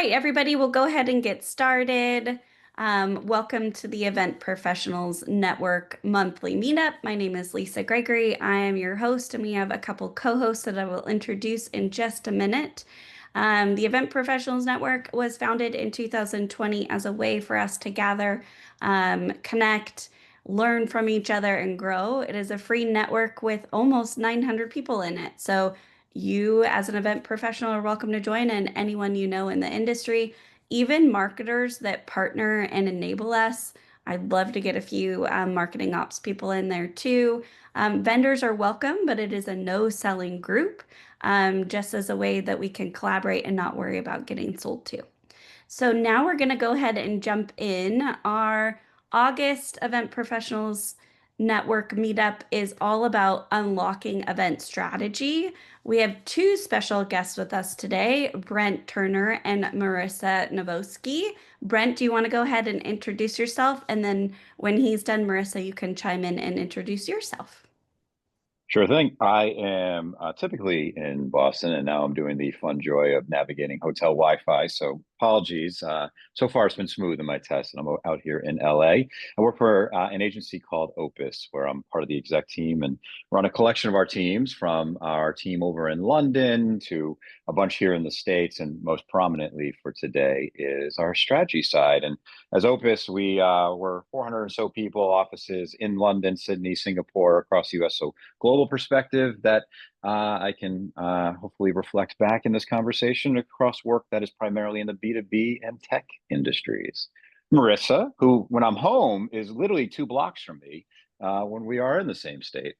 right, everybody, we'll go ahead and get started. Welcome to the Event Professionals Network Monthly Meetup. My name is Lisa Gregory. I am your host, and we have a couple co-hosts that I will introduce in just a minute. The Event Professionals Network was founded in 2020 as a way for us to gather, connect, learn from each other, and grow. It is a free network with almost 900 people in it. So you, as an event professional, are welcome to join, and anyone you know in the industry, even marketers that partner and enable us. I'd love to get a few marketing ops people in there too. Vendors are welcome, but it is a no selling group, just as a way that we can collaborate and not worry about getting sold to. So now we're going to go ahead and jump in. Our August Event Professionals Network meetup is all about unlocking event strategy. We have two special guests with us today, Brent Turner and Marissa Novoski. Brent, do you want to go ahead and introduce yourself? And then when he's done, Marissa, you can chime in and introduce yourself. Sure thing. I am typically in Boston, and now I'm doing the fun joy of navigating hotel Wi-Fi. So apologies. So far, it's been smooth in my test, and I'm out here in LA. I work for an agency called Opus, where I'm part of the exec team, and we're on a collection of our teams, from our team over in London to a bunch here in the States, and most prominently for today is our strategy side. And as Opus, we're 400 or so people, offices in London, Sydney, Singapore, across the US. So global perspective that I can hopefully reflect back in this conversation across work that is primarily in the B2B and tech industries. Marissa, who, when I'm home, is literally 2 blocks from me when we are in the same state.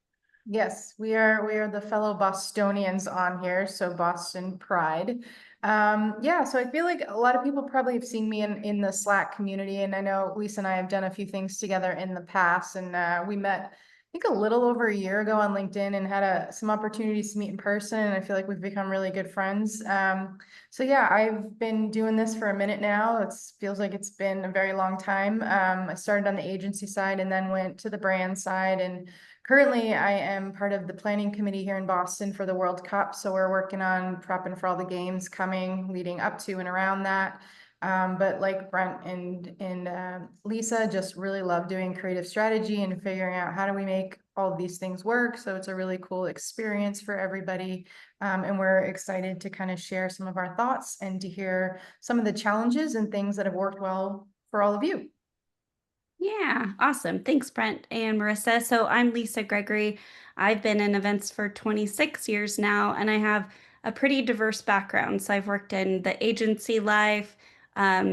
Yes, we are the fellow Bostonians on here, so Boston pride. Yeah, so I feel like a lot of people probably have seen me in the Slack community, and I know Lisa and I have done a few things together in the past, and we met, I think, a little over a year ago on LinkedIn and had some opportunities to meet in person, and I feel like we've become really good friends. So yeah, I've been doing this for a minute now. It feels like it's been a very long time. I started on the agency side and then went to the brand side, and currently, I am part of the planning committee here in Boston for the World Cup. So we're working on prepping for all the games coming, leading up to and around that. But like Brent and Lisa, just really love doing creative strategy and figuring out how do we make all of these things work. So it's a really cool experience for everybody. And we're excited to kind of share some of our thoughts and to hear some of the challenges and things that have worked well for all of you. Yeah, awesome. Thanks, Brent and Marissa. So I'm Lisa Gregory. I've been in events for 26 years now, and I have a pretty diverse background. So I've worked in the agency life,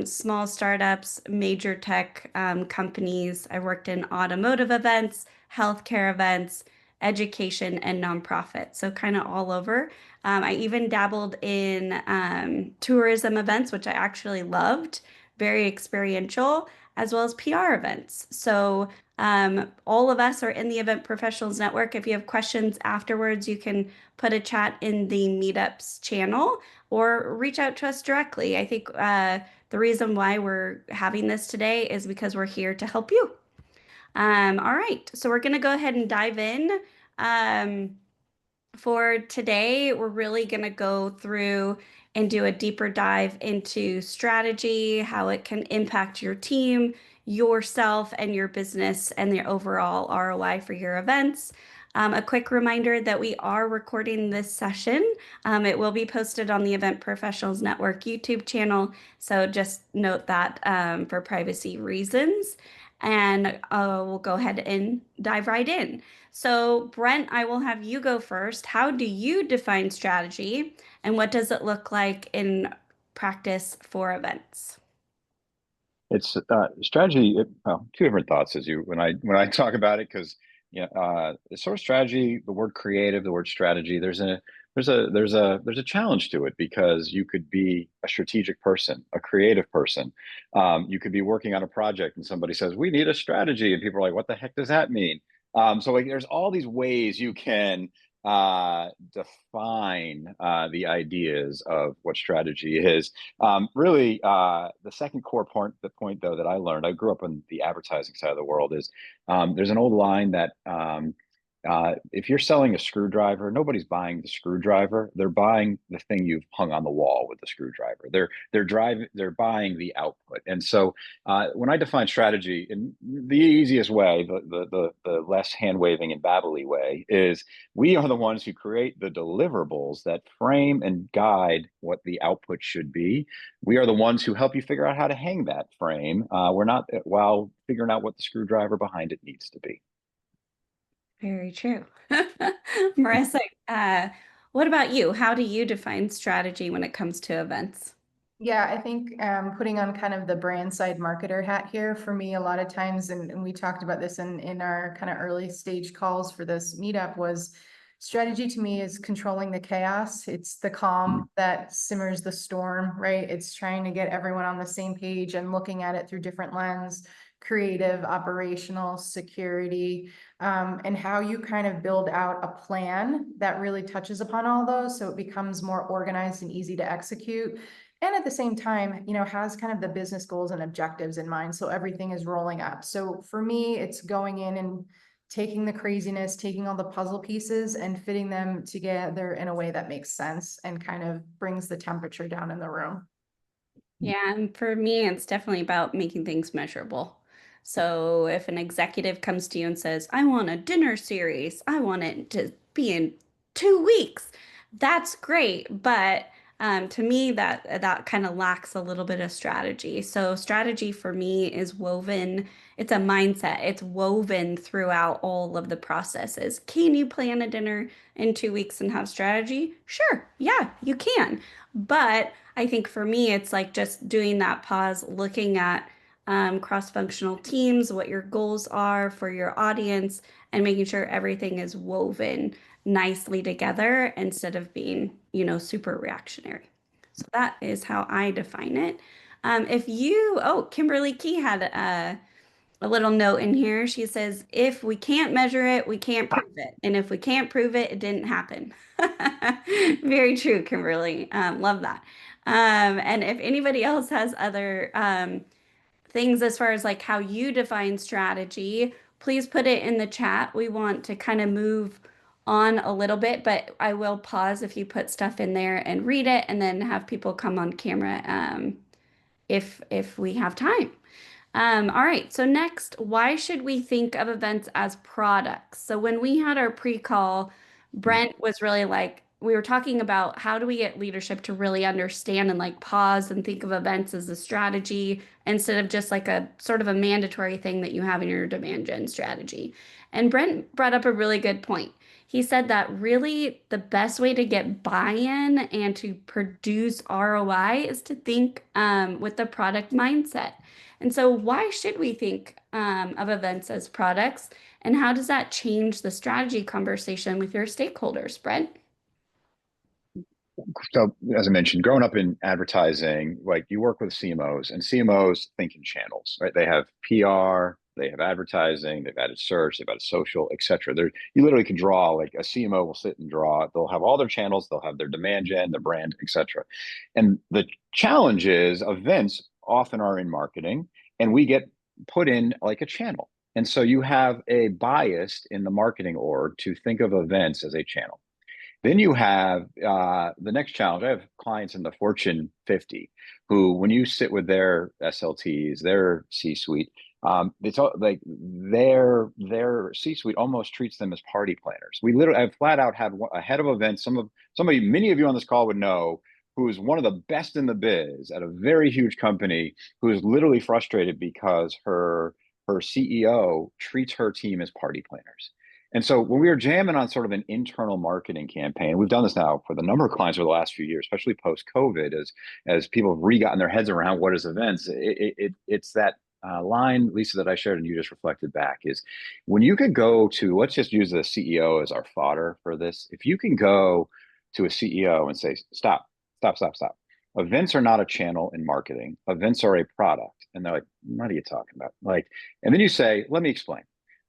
small startups, major tech companies. I worked in automotive events, healthcare events, education, and nonprofit. So kind of all over. I even dabbled in tourism events, which I actually loved, very experiential, as well as PR events. So all of us are in the Event Professionals Network. If you have questions afterwards, you can put a chat in the Meetups channel or reach out to us directly. I think the reason why we're having this today is because we're here to help you. All right, so we're going to go ahead and dive in. Um, for today, we're really going to go through and do a deeper dive into strategy, how it can impact your team, yourself, and your business, and the overall ROI for your events. A quick reminder that we are recording this session. It will be posted on the Event Professionals Network YouTube channel, so just note that for privacy reasons. And we'll go ahead and dive right in. So, Brent, I will have you go first. How do you define strategy, and what does it look like in practice for events? It's strategy. Well, two different thoughts as you when I talk about it, because it's sort of strategy. The word creative, the word strategy. There's a challenge to it, because you could be a strategic person, a creative person. You could be working on a project and somebody says, "We need a strategy," and people are like, "What the heck does that mean?" So like, there's all these ways you can define the ideas of what strategy is. Really, the second core point, the point though that I learned, I grew up on the advertising side of the world, is there's an old line that if you're selling a screwdriver, nobody's buying the screwdriver. They're buying the thing you've hung on the wall with the screwdriver. They're buying the output. And so when I define strategy in the easiest way, the less hand waving and babbly way, is we are the ones who create the deliverables that frame and guide what the output should be. We are the ones who help you figure out how to hang that frame. We're not while figuring out what the screwdriver behind it needs to be. Very true. Marissa, what about you? How do you define strategy when it comes to events? Yeah, I think putting on kind of the brand side marketer hat here for me a lot of times, and we talked about this in our kind of early stage calls for this meetup, was strategy to me is controlling the chaos. It's the calm that simmers the storm, right? It's trying to get everyone on the same page and looking at it through different lens, creative, operational, security, and how you kind of build out a plan that really touches upon all those so it becomes more organized and easy to execute. And at the same time, has kind of the business goals and objectives in mind. So everything is rolling up. So for me, it's going in and taking the craziness, taking all the puzzle pieces and fitting them together in a way that makes sense and kind of brings the temperature down in the room. Yeah, and for me, it's definitely about making things measurable. So if an executive comes to you and says, I want a dinner series, I want it to be in 2 weeks, that's great. But to me, that kind of lacks a little bit of strategy. So strategy for me is woven, it's a mindset. It's woven throughout all of the processes. Can you plan a dinner in 2 weeks and have strategy? Sure. Yeah, you can. But I think for me, it's like just doing that pause, looking at cross-functional teams, what your goals are for your audience, and making sure everything is woven nicely together instead of being, super reactionary. So that is how I define it. Kimberly Key had a little note in here. She says, if we can't measure it, we can't prove it. And if we can't prove it, it didn't happen. Very true, Kimberly. Love that. And if anybody else has other things as far as like how you define strategy, please put it in the chat. We want to kind of move on a little bit, but I will pause if you put stuff in there and read it and then have people come on camera if we have time. All right, so next, why should we think of events as products? So when we had our pre-call, Brent was really like, we were talking about how do we get leadership to really understand and like pause and think of events as a strategy instead of just like a sort of a mandatory thing that you have in your demand gen strategy. And Brent brought up a really good point. He said that really the best way to get buy-in and to produce ROI is to think with the product mindset. And so, why should we think of events as products? And how does that change the strategy conversation with your stakeholders, Brent? So as I mentioned, growing up in advertising, like you work with CMOs and CMOs think in channels, right? They have PR, they have advertising, they've added search, they've added social, et cetera. You literally can draw, like a CMO will sit and draw. They'll have all their channels, they'll have their demand gen, their brand, et cetera. And the challenge is events often are in marketing and we get put in like a channel. And so you have a bias in the marketing org to think of events as a channel. Then you have the next challenge. I have clients in the Fortune 50 who, when you sit with their SLTs, their C-suite, it's all, like their C-suite almost treats them as party planners. We literally have flat out had a head of events. Many of you on this call would know, who is one of the best in the biz at a very huge company, who is literally frustrated because her CEO treats her team as party planners. And so when we were jamming on sort of an internal marketing campaign, we've done this now for the number of clients over the last few years, especially post COVID, as people have re-gotten their heads around what is events. It's that line, Lisa, that I shared and you just reflected back, is when you could go to, let's just use the CEO as our fodder for this. If you can go to a CEO and say, stop. Events are not a channel in marketing. Events are a product. And they're like, what are you talking about? Like, and then you say, let me explain.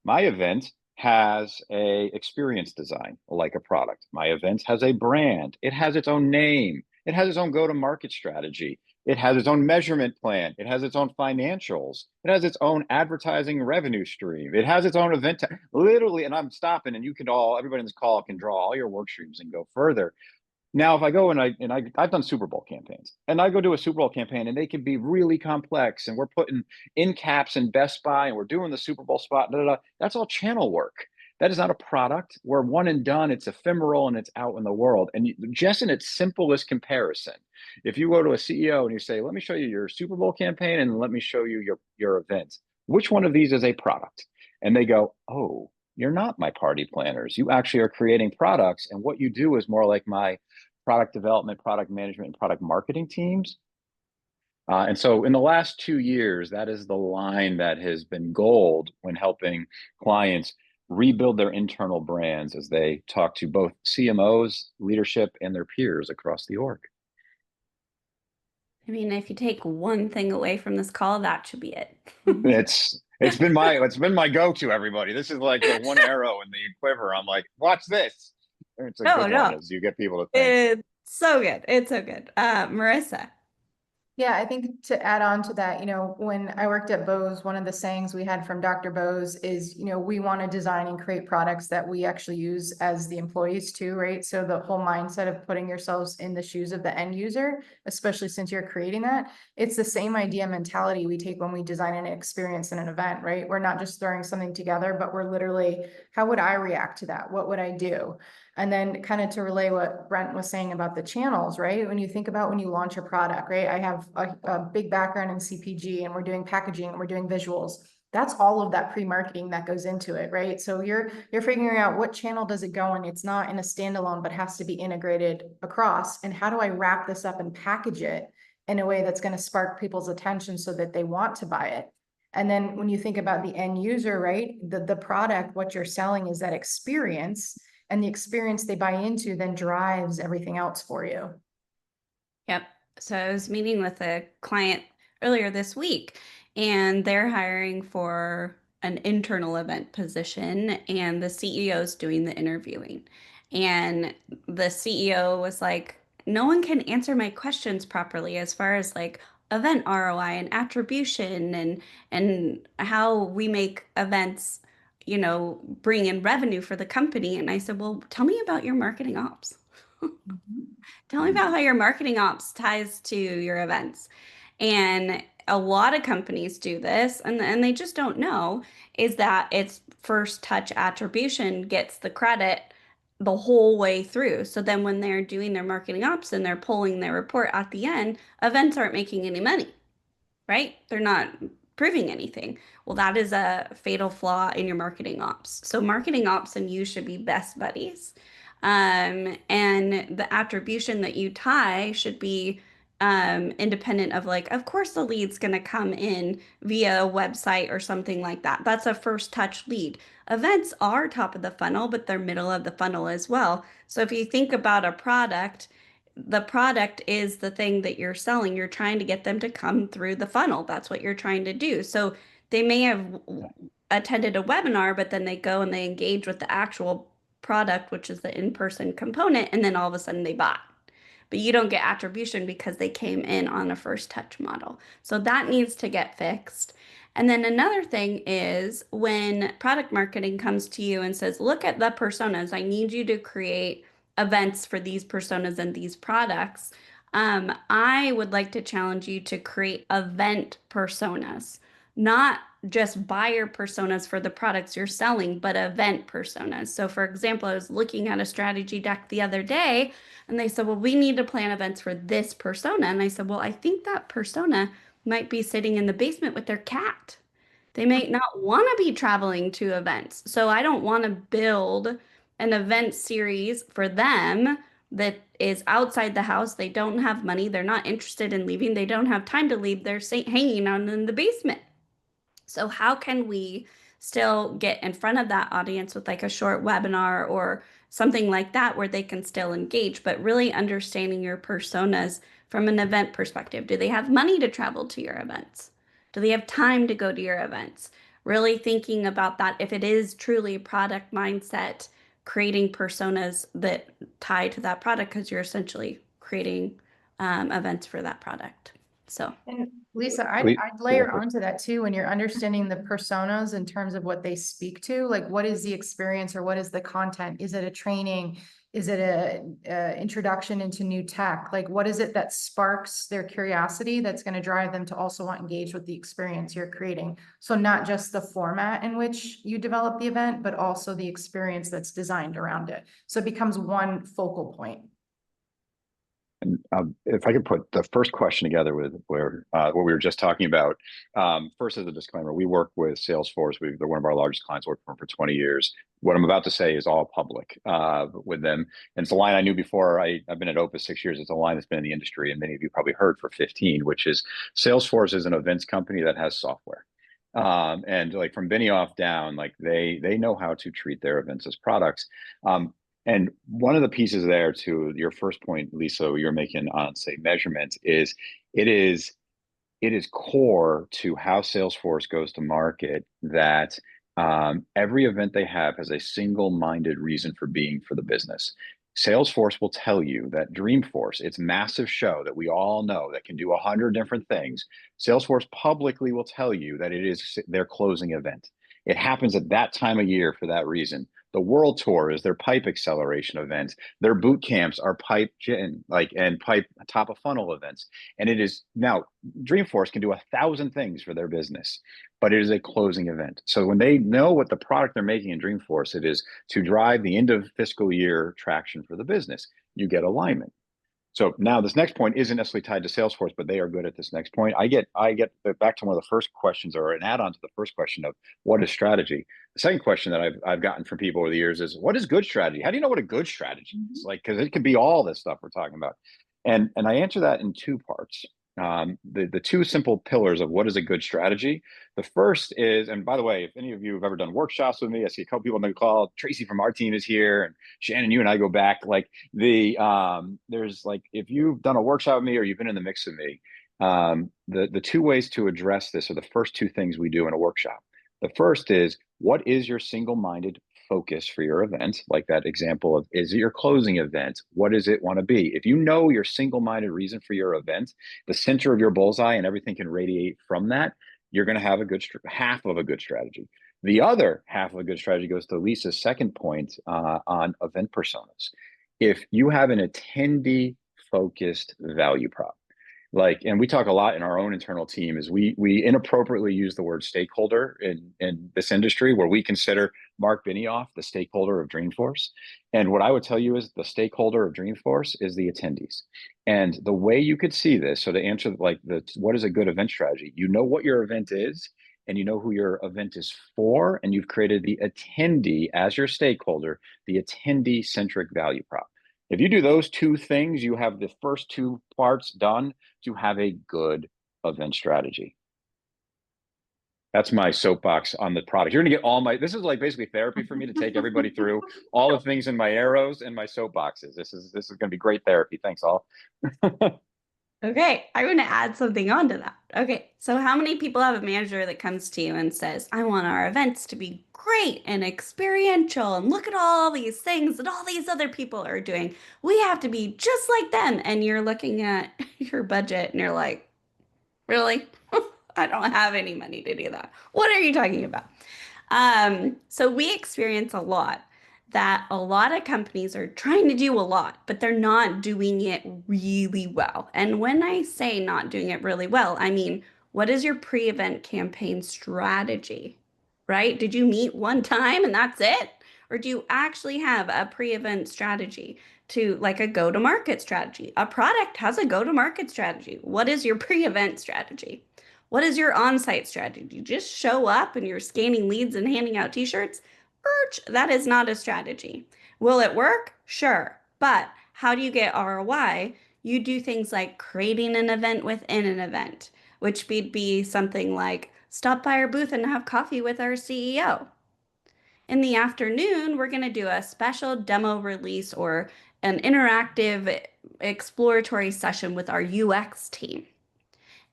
My event has a experience design like a product. My event has a brand. It has its own name. It has its own go-to-market strategy. It has its own measurement plan. It has its own financials. It has its own advertising revenue stream. It has its own event. Literally, and I'm stopping, and you can all, everybody in this call can draw all your work streams and go further. Now, if I go and I've done Super Bowl campaigns, and I go do a Super Bowl campaign, and they can be really complex, and we're putting in caps in Best Buy, and we're doing the Super Bowl spot. That's all channel work. That is not a product. We're one and done. It's ephemeral and it's out in the world. And just in its simplest comparison, if you go to a CEO and you say, "Let me show you your Super Bowl campaign, and let me show you your event," which one of these is a product? And they go, "Oh, you're not my party planners. You actually are creating products, and what you do is more like my product development, product management, and product marketing teams." And so in the last 2 years, that is the line that has been gold when helping clients rebuild their internal brands as they talk to both CMOs, leadership, and their peers across the org. I mean, if you take one thing away from this call, that should be it. It's been my go-to, everybody. This is like the one arrow in the quiver. I'm like, watch this. It's a No, good one no, as you get people to think. it's so good. It's so good. Marissa. Yeah, I think to add on to that, when I worked at Bose, one of the sayings we had from Dr. Bose is, we want to design and create products that we actually use as the employees too, right? So the whole mindset of putting yourselves in the shoes of the end user, especially since you're creating that, it's the same idea mentality we take when we design an experience in an event, right? We're not just throwing something together, but we're literally, how would I react to that? What would I do? And then kind of to relay what Brent was saying about the channels, right? When you think about when you launch a product, right? I have a big background in CPG, and we're doing packaging and we're doing visuals. That's all of that pre-marketing that goes into it, right? So you're figuring out what channel does it go in. It's not in a standalone, but has to be integrated across. And how do I wrap this up and package it in a way that's going to spark people's attention so that they want to buy it? And then when you think about the end user, right? The product, what you're selling is that experience, and the experience they buy into then drives everything else for you. Yep. So I was meeting with a client earlier this week, and they're hiring for an internal event position, and the CEO is doing the interviewing. And the CEO was like, no one can answer my questions properly as far as like event ROI and attribution and how we make events, bring in revenue for the company. And I said, well, tell me about your marketing ops. Tell me about how your marketing ops ties to your events. And a lot of companies do this, and they just don't know is that it's first touch attribution gets the credit the whole way through. So then when they're doing their marketing ops and they're pulling their report at the end, events aren't making any money, right? They're not proving anything. Well, that is a fatal flaw in your marketing ops. So marketing ops and you should be best buddies. And the attribution that you tie should be independent of like, of course, the lead's going to come in via a website or something like that. That's a first touch lead. Events are top of the funnel, but they're middle of the funnel as well. So if you think about a product, the product is the thing that you're selling. You're trying to get them to come through the funnel. That's what you're trying to do. So they may have attended a webinar, but then they go and they engage with the actual product, which is the in-person component, and then all of a sudden they buy. But you don't get attribution because they came in on a first touch model. So that needs to get fixed. And then another thing is when product marketing comes to you and says, look at the personas, I need you to create events for these personas and these products. I would like to challenge you to create event personas, not just buyer personas for the products you're selling, but event personas. So, for example, I was looking at a strategy deck the other day, and they said, well, we need to plan events for this persona. And I said, well, I think that persona might be sitting in the basement with their cat. They may not want to be traveling to events. So I don't want to build an event series for them that is outside the house. They don't have money. They're not interested in leaving. They don't have time to leave. They're hanging out in the basement. So how can we still get in front of that audience with like a short webinar or something like that where they can still engage, but really understanding your personas from an event perspective? Do they have money to travel to your events? Do they have time to go to your events? Really thinking about that if it is truly product mindset, creating personas that tie to that product because you're essentially creating events for that product. So And Lisa, I'd, Le- I'd you go layer first. onto that too, when you're understanding the personas in terms of what they speak to, like what is the experience or what is the content? Is it a training? Is it a introduction into new tech? Like, what is it that sparks their curiosity that's going to drive them to also want to engage with the experience you're creating? So not just the format in which you develop the event, but also the experience that's designed around it. So it becomes one focal point. And if I could put the first question together with what we were just talking about, first as a disclaimer, we work with Salesforce. They're one of our largest clients, worked for them for 20 years. What I'm about to say is all public with them. And it's a line I knew before. I've been at Opus 6 years. It's a line that's been in the industry, and many of you probably heard for 15, which is Salesforce is an events company that has software. And like from Benioff down, like they know how to treat their events as products. And one of the pieces there to your first point, Lisa, you're making on say measurement is it is it is core to how Salesforce goes to market that every event they have has a single-minded reason for being for the business. Salesforce will tell you that Dreamforce, its massive show that we all know that can do 100 different things, Salesforce publicly will tell you that it is their closing event. It happens at that time of year for that reason. The World Tour is their pipe acceleration event. Their boot camps are pipe and pipe top of funnel events. And it is now Dreamforce can do 1,000 things for their business, but it is a closing event. So when they know what the product they're making in Dreamforce, it is to drive the end of fiscal year traction for the business. You get alignment. So now this next point isn't necessarily tied to Salesforce, but they are good at this next point. I get back to one of the first questions or an add-on to the first question of what is strategy. The second question that I've gotten from people over the years is what is good strategy? How do you know what a good strategy is? Like, because it could be all this stuff we're talking about. And I answer that in two parts. The two simple pillars of what is a good strategy. The first is, and by the way, if any of you have ever done workshops with me, I see a couple people on the call. Tracy from our team is here, and Shannon, you and I go back. Like there's like if you've done a workshop with me or you've been in the mix with me, the two ways to address this are the first two things we do in a workshop. The first is what is your single-minded focus for your event? Like that example of is it your closing event? What does it want to be? If you know your single-minded reason for your event, the center of your bullseye and everything can radiate from that, you're going to have a good half of a good strategy. The other half of a good strategy goes to Lisa's second point on event personas. If you have an attendee focused value prop, like, and we talk a lot in our own internal team is we inappropriately use the word stakeholder in this industry where we consider Mark Benioff the stakeholder of Dreamforce. And what I would tell you is the stakeholder of Dreamforce is the attendees. And the way you could see this, so to answer like what is a good event strategy, you know what your event is and you know who your event is for, and you've created the attendee as your stakeholder, the attendee centric value prop. If you do those two things, you have the first two parts done to have a good event strategy. That's my soapbox on the product. You're gonna get this is like basically therapy for me to take everybody through all the things in my arrows and my soapboxes. This is gonna be great therapy. Thanks all. okay, I'm going to add something onto that. Okay, so how many people have a manager that comes to you and says, I want our events to be great and experiential, and look at all these things that all these other people are doing. We have to be just like them. And you're looking at your budget and you're like, really? I don't have any money to do that. What are you talking about? So we experience a lot that a lot of companies are trying to do a lot, but they're not doing it really well. And when I say not doing it really well, I mean, what is your pre-event campaign strategy, right? Did you meet one time and that's it? Or do you actually have a pre-event strategy to like a go-to-market strategy? A product has a go-to-market strategy. What is your pre-event strategy? What is your on-site strategy? Do you just show up and you're scanning leads and handing out t-shirts? That is not a strategy. Will it work? Sure. But how do you get ROI? You do things like creating an event within an event, which would be something like stop by our booth and have coffee with our CEO. In the afternoon, we're going to do a special demo release or an interactive exploratory session with our UX team.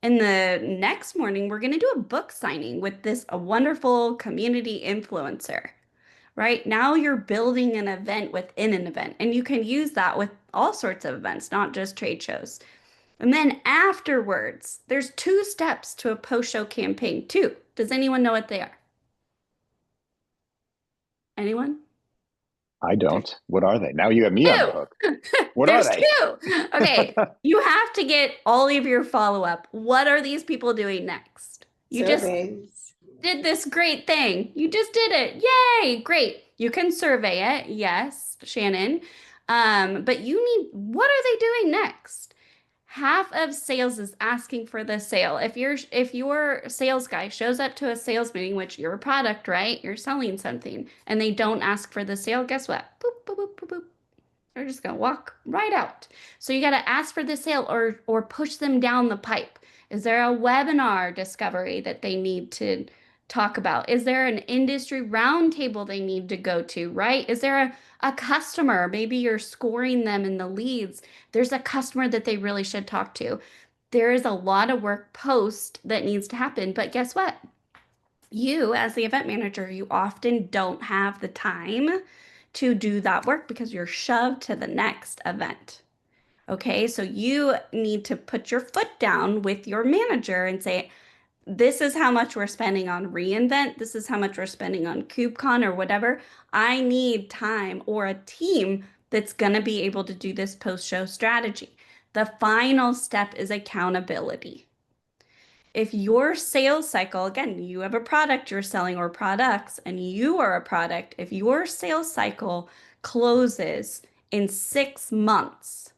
In the next morning, we're going to do a book signing with a wonderful community influencer. Right now, you're building an event within an event, and you can use that with all sorts of events, not just trade shows. And then afterwards, there's 2 steps to a post-show campaign, too. Does anyone know what they are? Anyone? I There's don't. What are they? Now you have me on the two. hook. What are There's they? two. Okay, you have to get all of your follow-up. What are these people doing next? You just Surveys. did this great thing. You just did it. Yay, great. You can survey it. Yes, Shannon. But you need, what are they doing next? Half of sales is asking for the sale. If your sales guy shows up to a sales meeting, which you're a product, right? You're selling something, and they don't ask for the sale, guess what? Boop, boop, boop, boop, boop. They're just gonna walk right out. So you got to ask for the sale or push them down the pipe. Is there a webinar discovery that they need to talk about? Is there an industry roundtable they need to go to, right? Is there a customer? Maybe you're scoring them in the leads. There's a customer that they really should talk to. There is a lot of work post that needs to happen, but guess what? You, as the event manager, you often don't have the time to do that work because you're shoved to the next event. Okay, so you need to put your foot down with your manager and say, this is how much we're spending on reInvent. This is how much we're spending on KubeCon or whatever. I need time or a team that's going to be able to do this post-show strategy. The final step is accountability. If your sales cycle, again, you have a product you're selling or products, and you are a product, if your sales cycle closes in 6 months,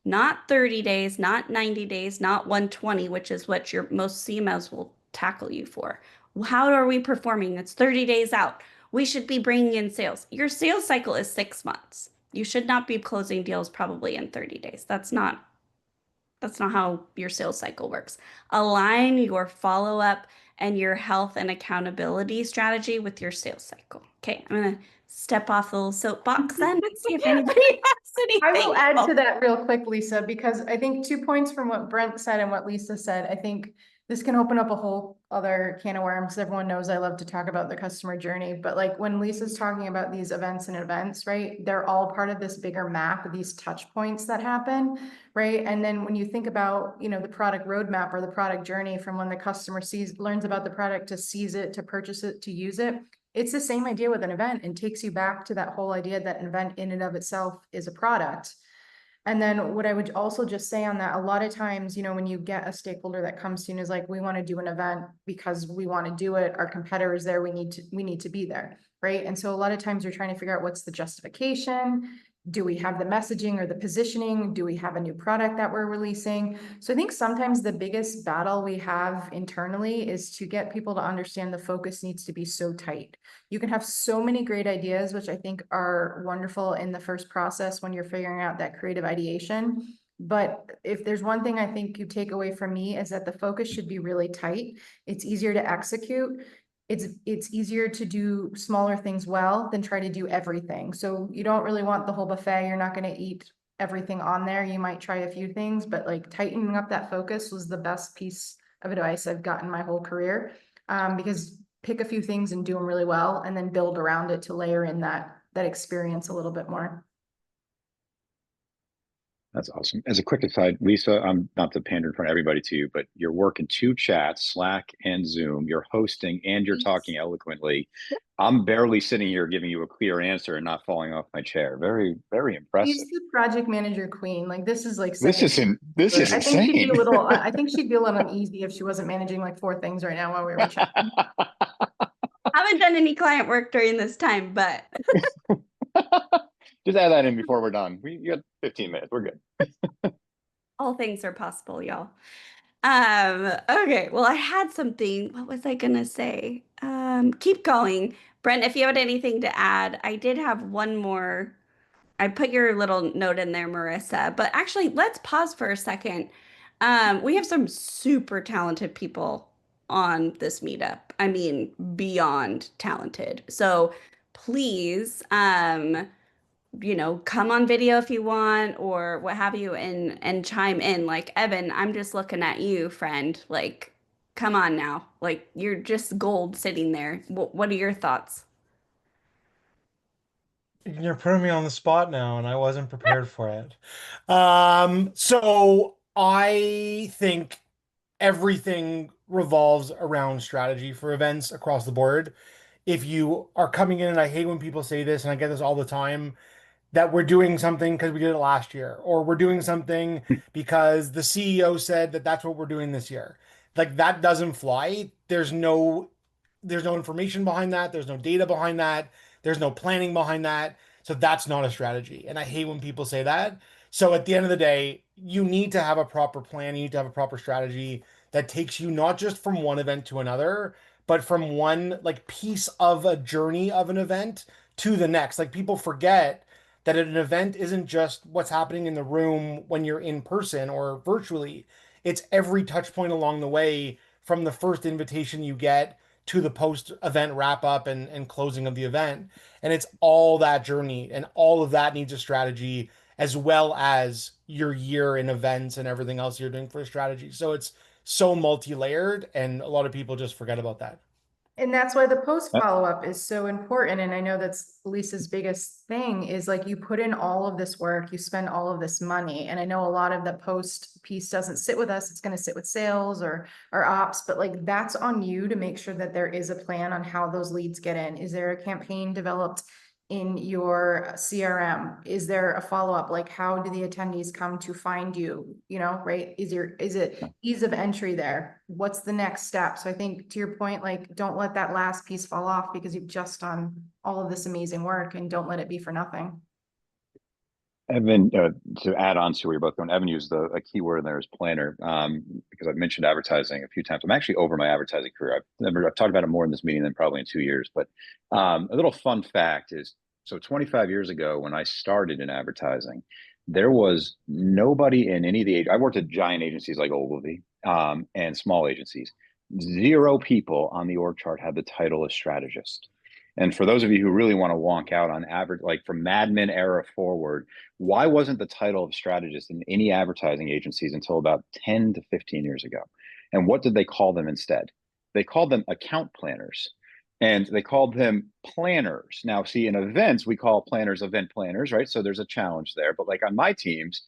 not 30 days, not 90 days, not 120, which is what your most CMOs will tackle you for. How are we performing? It's 30 days out. We should be bringing in sales. Your sales cycle is 6 months. You should not be closing deals probably in 30 days. That's not how your sales cycle works. Align your follow-up and your health and accountability strategy with your sales cycle. Okay, I'm gonna step off the little soapbox then and see if anybody has I anything will add to else. that real quick, Lisa, because I think 2 points from what Brent said and what Lisa said. I think this can open up a whole other can of worms. Everyone knows I love to talk about the customer journey, but like when Lisa's talking about these events, right? They're all part of this bigger map of these touch points that happen, right? And then when you think about, the product roadmap or the product journey from when the customer learns about the product to seize it, to purchase it, to use it, it's the same idea with an event and takes you back to that whole idea that an event in and of itself is a product. And then what I would also just say on that, a lot of times, when you get a stakeholder that comes to you and is like, we want to do an event because we want to do it. Our competitors there, we need to be there. Right. And so a lot of times you're trying to figure out what's the justification. Do we have the messaging or the positioning? Do we have a new product that we're releasing? So I think sometimes the biggest battle we have internally is to get people to understand the focus needs to be so tight. You can have so many great ideas, which I think are wonderful in the first process when you're figuring out that creative ideation. But if there's one thing I think you take away from me is that the focus should be really tight. It's easier to execute. It's easier to do smaller things well than try to do everything. So you don't really want the whole buffet. You're not going to eat everything on there. You might try a few things, but like tightening up that focus was the best piece of advice I've gotten my whole career. Because pick a few things and do them really well, and then build around it to layer in that experience a little bit more. That's awesome. As a quick aside, Lisa, I'm not to pander in front of everybody to you, but you're working 2 chats, Slack and Zoom. You're hosting and you're talking eloquently. I'm barely sitting here giving you a clear answer and not falling off my chair. Very, very impressive. She's the project manager queen. Like this is like This is I think she'd be insane. a little. I think she'd be a little uneasy if she wasn't managing like 4 things right now while we were chatting. Haven't done any client work during this time, but Just add that in before we're done. You got 15 minutes. We're good. all things are possible, y'all. Okay, well, I had something. What was I gonna say? Keep going. Brent, if you had anything to add, I did have one more. I put your little note in there, Marissa, but actually, let's pause for a second. We have some super talented people on this meetup. I mean, beyond talented. So please, come on video if you want or what have you and chime in. Like, Evan, I'm just looking at you, friend. Like, come on now. Like, you're just gold sitting there. What are your thoughts? You're putting me on the spot now, and I wasn't prepared for it. So I think everything revolves around strategy for events across the board. If you are coming in, and I hate when people say this, and I get this all the time, that we're doing something because we did it last year, or we're doing something because the CEO said that that's what we're doing this year. Like that doesn't fly. There's no information behind that. There's no data behind that. There's no planning behind that. So that's not a strategy. And I hate when people say that. So at the end of the day, you need to have a proper plan. You need to have a proper strategy that takes you not just from one event to another, but from one like piece of a journey of an event to the next. Like people forget that an event isn't just what's happening in the room when you're in person or virtually. It's every touch point along the way from the first invitation you get to the post event wrap up and closing of the event. And it's all that journey, and all of that needs a strategy as well as your year in events and everything else you're doing for a strategy. So it's so multi-layered, and a lot of people just forget about that. And that's why the post Uh, follow-up is so important. And I know that's Lisa's biggest thing is like you put in all of this work, you spend all of this money. And I know a lot of the post piece doesn't sit with us. It's going to sit with sales or ops, but like that's on you to make sure that there is a plan on how those leads get in. Is there a campaign developed in your CRM? Is there a follow-up? Like how do the attendees come to find you? You know, right? Is it ease of entry there? What's the next step? So I think to your point, like don't let that last piece fall off because you've just done all of this amazing work, and don't let it be for nothing. Evan, to add on to where you're both going, Evan used a key word in there is planner, because I've mentioned advertising a few times. I'm actually over my advertising career. I've talked about it more in this meeting than probably in 2 years. But a little fun fact is, so 25 years ago when I started in advertising, there was nobody in any of the I worked at giant agencies like Ogilvy, and small agencies. Zero people on the org chart had the title of strategist. And for those of you who really want to wonk out on average, like from Mad Men era forward, why wasn't the title of strategist in any advertising agencies until about 10 to 15 years ago? And what did they call them instead? They called them account planners, and they called them planners. Now, see, in events, we call planners event planners, right? So there's a challenge there. But like on my teams,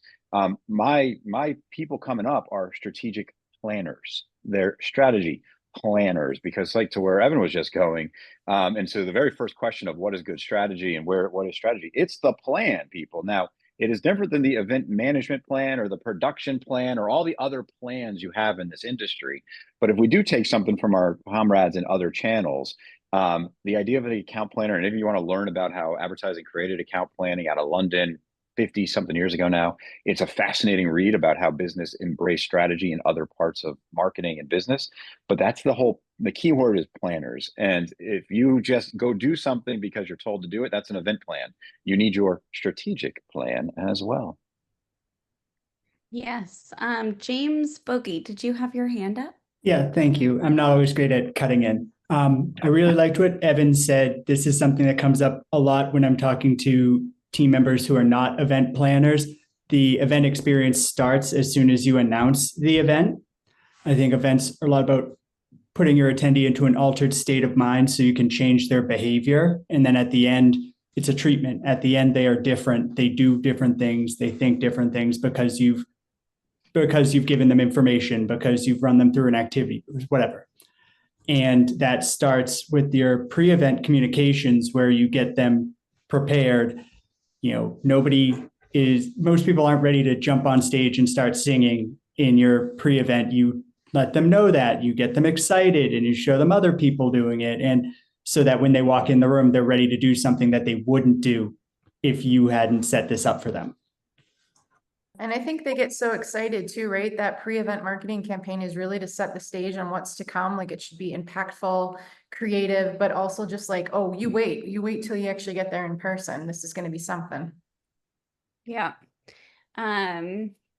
my people coming up are strategic planners. They're strategy planners, because like to where Evan was just going, and so the very first question of what is good strategy and what is strategy, it's the plan, people. Now, it is different than the event management plan or the production plan or all the other plans you have in this industry. But if we do take something from our comrades in other channels, the idea of the account planner, and if you want to learn about how advertising created account planning out of London 50 something years ago now, it's a fascinating read about how business embraced strategy in other parts of marketing and business. But that's the key word is planners. And if you just go do something because you're told to do it, that's an event plan. You need your strategic plan as well. Yes. James Bogey, did you have your hand up? Yeah, thank you. I'm not always great at cutting in. I really liked what Evan said. This is something that comes up a lot when I'm talking to team members who are not event planners. The event experience starts as soon as you announce the event. I think events are a lot about putting your attendee into an altered state of mind so you can change their behavior. And then at the end, it's a treatment. At the end, they are different. They do different things. They think different things because you've given them information, because you've run them through an activity, whatever. And that starts with your pre-event communications where you get them prepared. Most people aren't ready to jump on stage and start singing in your pre-event. You let them know that, you get them excited, and you show them other people doing it. And so that when they walk in the room, they're ready to do something that they wouldn't do if you hadn't set this up for them. And I think they get so excited too, right? That pre-event marketing campaign is really to set the stage on what's to come. Like it should be impactful, creative, but also just like, oh, you wait till you actually get there in person. This is going to be something. Yeah.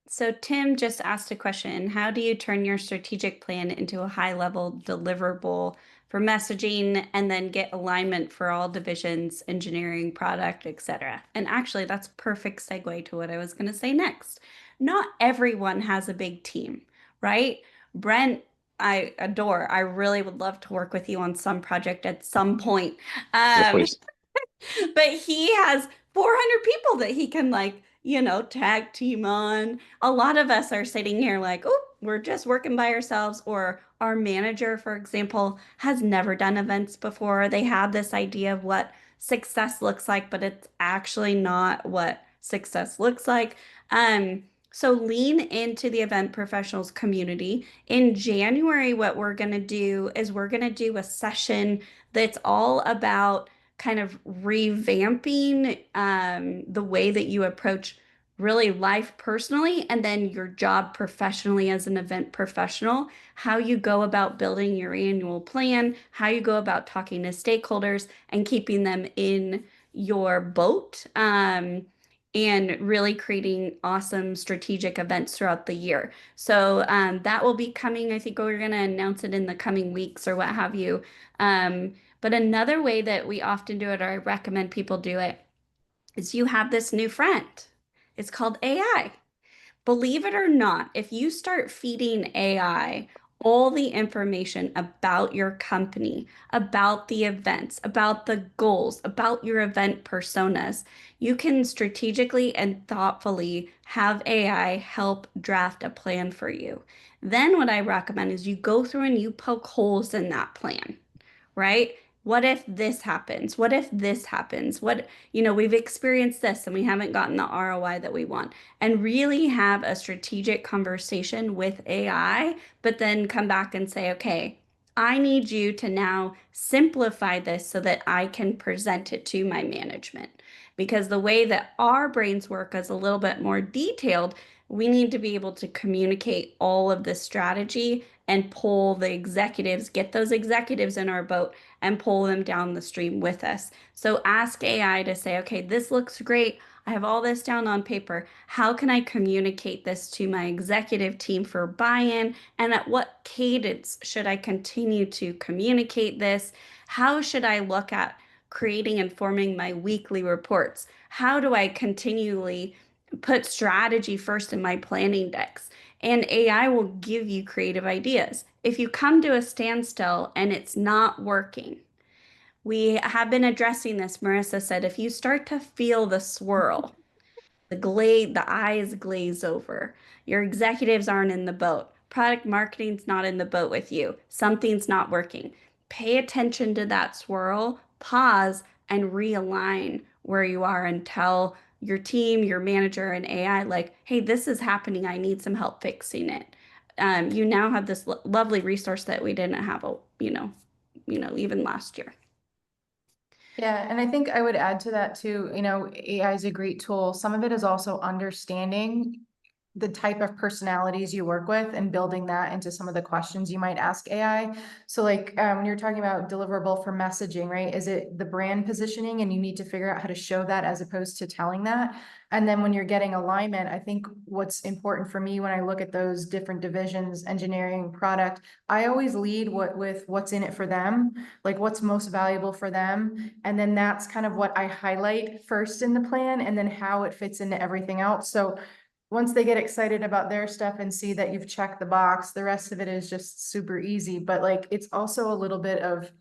So Tim just asked a question. How do you turn your strategic plan into a high-level deliverable for messaging and then get alignment for all divisions, engineering, product, etc.? And actually, that's perfect segue to what I was going to say next. Not everyone has a big team, right? Brent, I adore. I really would love to work with you on some project at some point. Yes, please. But he has 400 people that he can tag team on. A lot of us are sitting here like, oh, we're just working by ourselves. Or our manager, for example, has never done events before. They have this idea of what success looks like, but it's actually not what success looks like. So lean into the event professionals community. In January, what we're going to do is we're going to do a session that's all about kind of revamping the way that you approach really life personally and then your job professionally as an event professional, how you go about building your annual plan, how you go about talking to stakeholders and keeping them in your boat. And really creating awesome strategic events throughout the year. So that will be coming. I think we're going to announce it in the coming weeks or what have you. But another way that we often do it, or I recommend people do it, is you have this new friend. It's called AI. Believe it or not, if you start feeding AI all the information about your company, about the events, about the goals, about your event personas, you can strategically and thoughtfully have AI help draft a plan for you. Then what I recommend is you go through and you poke holes in that plan, right? What if this happens? What if this happens? We've experienced this and we haven't gotten the ROI that we want. And really have a strategic conversation with AI, but then come back and say, okay, I need you to now simplify this so that I can present it to my management. Because the way that our brains work is a little bit more detailed. We need to be able to communicate all of this strategy and pull the executives, get those executives in our boat and pull them down the stream with us. So ask AI to say, okay, this looks great. I have all this down on paper. How can I communicate this to my executive team for buy-in? And at what cadence should I continue to communicate this? How should I look at creating and forming my weekly reports? How do I continually put strategy first in my planning decks? And AI will give you creative ideas. If you come to a standstill and it's not working, we have been addressing this. Marissa said, if you start to feel the swirl, the eyes glaze over, your executives aren't in the boat, product marketing's not in the boat with you, something's not working. Pay attention to that swirl, pause, and realign where you are and tell your team, your manager, and AI, like, hey, this is happening. I need some help fixing it. You now have this lovely resource that we didn't have, even last year. Yeah, and I think I would add to that too, AI is a great tool. Some of it is also understanding the type of personalities you work with and building that into some of the questions you might ask AI. So like when you're talking about deliverable for messaging, right? Is it the brand positioning and you need to figure out how to show that as opposed to telling that? And then when you're getting alignment, I think what's important for me when I look at those different divisions, engineering, product, I always lead with what's in it for them, like what's most valuable for them. And then that's kind of what I highlight first in the plan and then how it fits into everything else. So once they get excited about their stuff and see that you've checked the box, the rest of it is just super easy. But like, it's also a little bit of,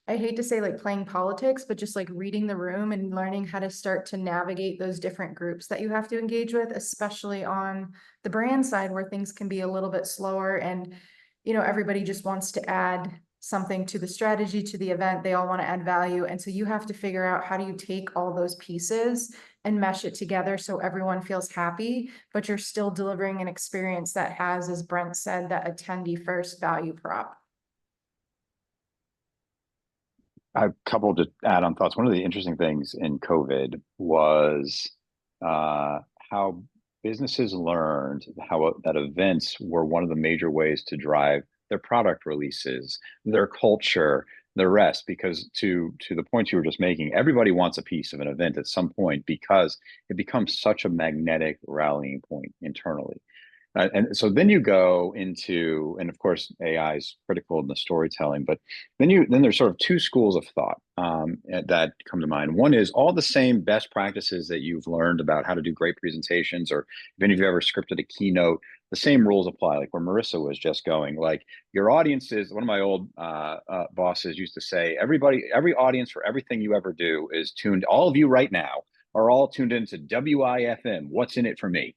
I hate to say like playing politics, but just like reading the room and learning how to start to navigate those different groups that you have to engage with, especially on the brand side where things can be a little bit slower and, everybody just wants to add something to the strategy, to the event. They all want to add value. And so you have to figure out how do you take all those pieces and mesh it together so everyone feels happy, but you're still delivering an experience that has, as Brent said, that attendee first value prop. A couple to add on thoughts. One of the interesting things in COVID was how businesses learned how that events were one of the major ways to drive their product releases, their culture, the rest. Because to the point you were just making, everybody wants a piece of an event at some point because it becomes such a magnetic rallying point internally. And so then you go into, and of course, AI is critical in the storytelling, but then there's sort of two schools of thought that come to mind. One is all the same best practices that you've learned about how to do great presentations, or if any of you ever scripted a keynote, the same rules apply. Like where Marissa was just going, like your audience is, one of my old bosses used to say, every audience for everything you ever do is tuned. All of you right now are all tuned into WIFM. What's in it for me?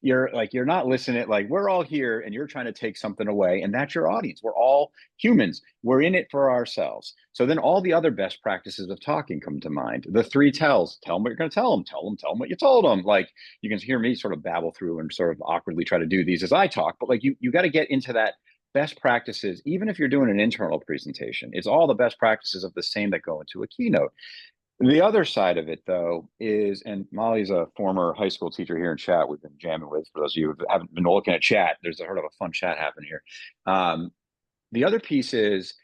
You're not listening. Like, we're all here and you're trying to take something away, and that's your audience. We're all humans. We're in it for ourselves. So then all the other best practices of talking come to mind. The three tells: tell them what you're going to tell them, tell them what you told them. Like, you can hear me sort of babble through and sort of awkwardly try to do these as I talk, but like, you got to get into that best practices. Even if you're doing an internal presentation, it's all the best practices of the same that go into a keynote. The other side of it, though, is, and Molly's a former high school teacher here in chat we've been jamming with. For those of you who haven't been looking at chat, there's a heard of a fun chat happening here. The other piece is,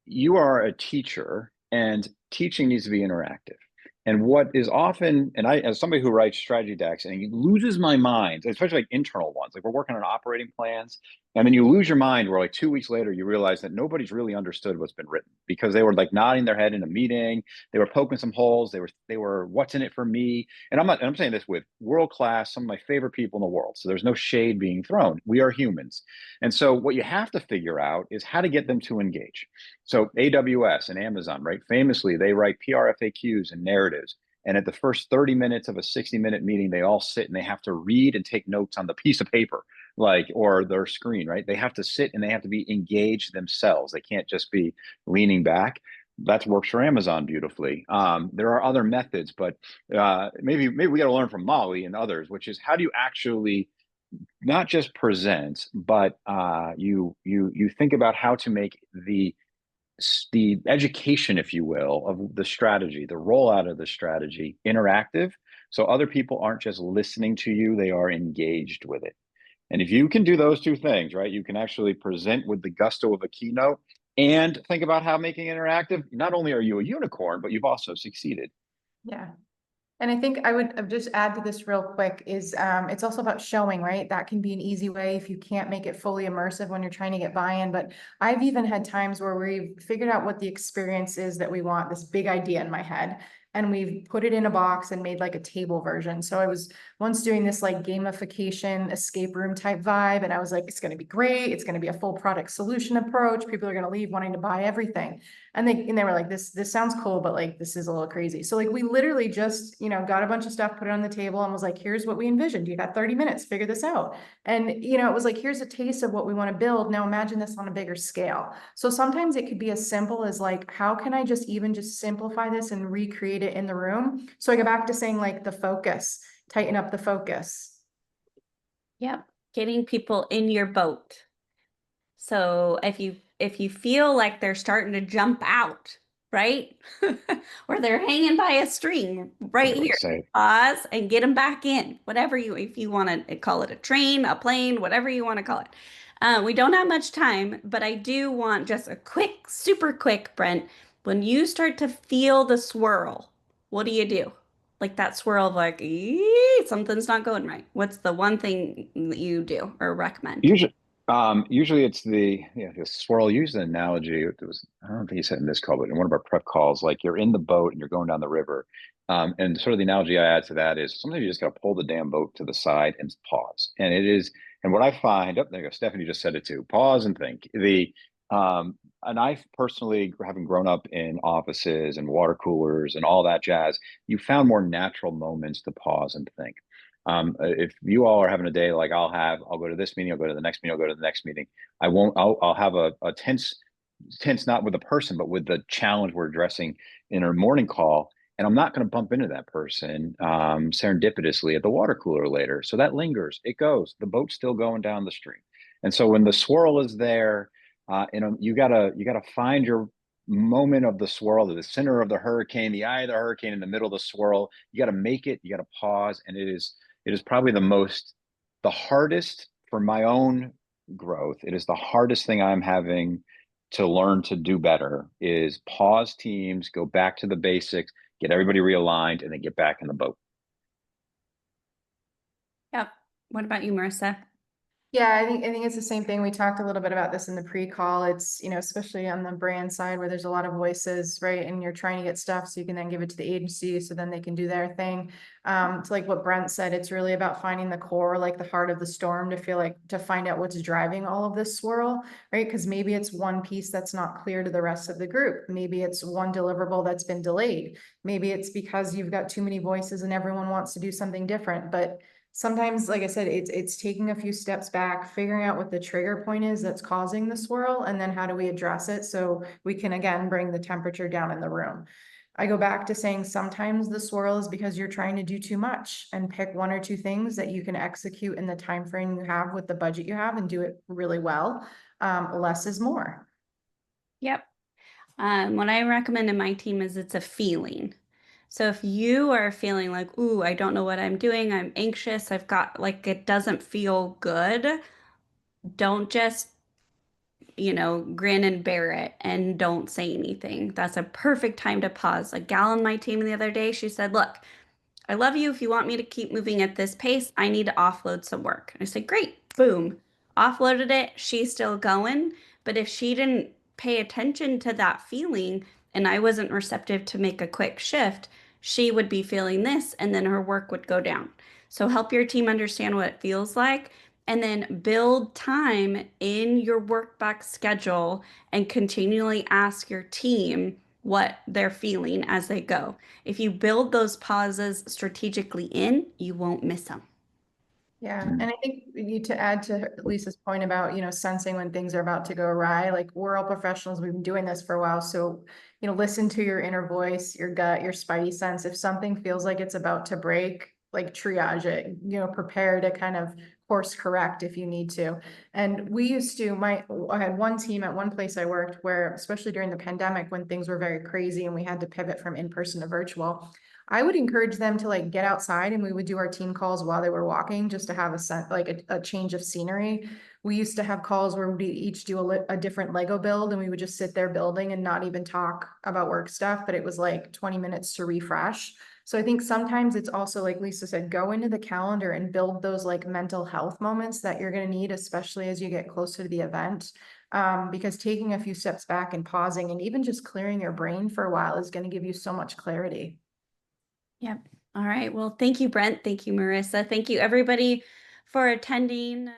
you are a teacher, and teaching needs to be interactive. And what is often, and I, as somebody who writes strategy decks, and it loses my mind, especially like internal ones, like we're working on operating plans, and then you lose your mind where like 2 weeks later, you realize that nobody's really understood what's been written, because they were like nodding their head in a meeting. They were poking some holes. They were, what's in it for me? And I'm saying this with world-class, some of my favorite people in the world. So there's no shade being thrown. We are humans. And so what you have to figure out is how to get them to engage. So AWS and Amazon, right? Famously, they write PR FAQs and narratives. And at the first 30 minutes of a 60-minute meeting, they all sit and they have to read and take notes on the piece of paper, like, or their screen, right? They have to sit and they have to be engaged themselves. They can't just be leaning back. That works for Amazon beautifully. There are other methods, but maybe we got to learn from Molly and others, which is, how do you actually not just present, but you think about how to make the education, if you will, of the strategy, the rollout of the strategy, interactive. So other people aren't just listening to you, they are engaged with it. And if you can do those two things, right, you can actually present with the gusto of a keynote and think about how making it interactive. Not only are you a unicorn, but you've also succeeded. Yeah. And I think I would just add to this real quick is it's also about showing, right? That can be an easy way if you can't make it fully immersive when you're trying to get buy-in. But I've even had times where we've figured out what the experience is that we want, this big idea in my head, and we've put it in a box and made like a table version. So I was once doing this like gamification escape room type vibe, and I was like, it's going to be great. It's going to be a full product solution approach. People are going to leave wanting to buy everything. And they were like, this sounds cool, but like, this is a little crazy. So like, we literally just, got a bunch of stuff, put it on the table, and was like, here's what we envisioned. You got 30 minutes, figure this out. And, it was like, here's a taste of what we want to build. Now imagine this on a bigger scale. So sometimes it could be as simple as like, how can I just simplify this and recreate it in the room? So I go back to saying like the focus, tighten up the focus. Yep. Getting people in your boat. So if you feel like they're starting to jump out, right? Or they're hanging by a string right here, pause and get them back in. If you want to call it a train, a plane, whatever you want to call it. We don't have much time, but I do want just a quick, super quick, Brent. When you start to feel the swirl, what do you do? Like that swirl of like, something's not going right. What's the one thing that you do or recommend? Usually it's the swirl. Use an analogy. I don't think he said in this call, but in one of our prep calls, like you're in the boat and you're going down the river. And sort of the analogy I add to that is sometimes you just got to pull the damn boat to the side and pause. And what I find, there you go, Stephanie just said it too, pause and think. And I personally, having grown up in offices and water coolers and all that jazz, you found more natural moments to pause and think. If you all are having a day like I'll go to this meeting, I'll go to the next meeting, I'll go to the next meeting. I'll have a tense, not with the person, but with the challenge we're addressing in our morning call. And I'm not going to bump into that person serendipitously at the water cooler later. So that lingers, it goes, the boat's still going down the stream. And so when the swirl is there, you gotta find your moment of the swirl, the center of the hurricane, the eye of the hurricane, in the middle of the swirl. You got to make it, you got to pause. And it is probably the hardest for my own growth. It is the hardest thing I'm having to learn to do better is pause teams, go back to the basics, get everybody realigned, and then get back in the boat. Yep. What about you, Marissa? Yeah, I think it's the same thing. We talked a little bit about this in the pre-call. It's, you know, especially on the brand side where there's a lot of voices, right? And you're trying to get stuff so you can then give it to the agency so then they can do their thing. It's like what Brent said, it's really about finding the core, like the heart of the storm to find out what's driving all of this swirl, right? Because maybe it's one piece that's not clear to the rest of the group. Maybe it's one deliverable that's been delayed. Maybe it's because you've got too many voices and everyone wants to do something different, but sometimes, like I said, it's taking a few steps back, figuring out what the trigger point is that's causing the swirl, and then how do we address it so we can again bring the temperature down in the room. I go back to saying sometimes the swirl is because you're trying to do too much, and pick one or two things that you can execute in the time frame you have with the budget you have and do it really well. Less is more. Yep. What I recommend in my team is it's a feeling. So if you are feeling like, ooh, I don't know what I'm doing, I'm anxious, I've got like it doesn't feel good, don't just, grin and bear it and don't say anything. That's a perfect time to pause. A gal on my team the other day, she said, look, I love you. If you want me to keep moving at this pace, I need to offload some work. And I said, great, boom, offloaded it. She's still going. But if she didn't pay attention to that feeling and I wasn't receptive to make a quick shift, she would be feeling this and then her work would go down. So help your team understand what it feels like and then build time in your work back schedule and continually ask your team what they're feeling as they go. If you build those pauses strategically in, you won't miss them. Yeah, and I think to add to Lisa's point about, sensing when things are about to go awry, like we're all professionals, we've been doing this for a while. So, listen to your inner voice, your gut, your spidey sense. If something feels like it's about to break, like triage it, prepare to kind of course correct if you need to. And we used to, I had one team at one place I worked where, especially during the pandemic, when things were very crazy and we had to pivot from in-person to virtual, I would encourage them to like get outside and we would do our team calls while they were walking just to have a change of scenery. We used to have calls where we each do a different Lego build and we would just sit there building and not even talk about work stuff, but it was like 20 minutes to refresh. So I think sometimes it's also like Lisa said, go into the calendar and build those like mental health moments that you're going to need, especially as you get closer to the event. Because taking a few steps back and pausing and even just clearing your brain for a while is going to give you so much clarity. Yep. All right. Well, thank you, Brent. Thank you, Marissa. Thank you, everybody, for attending.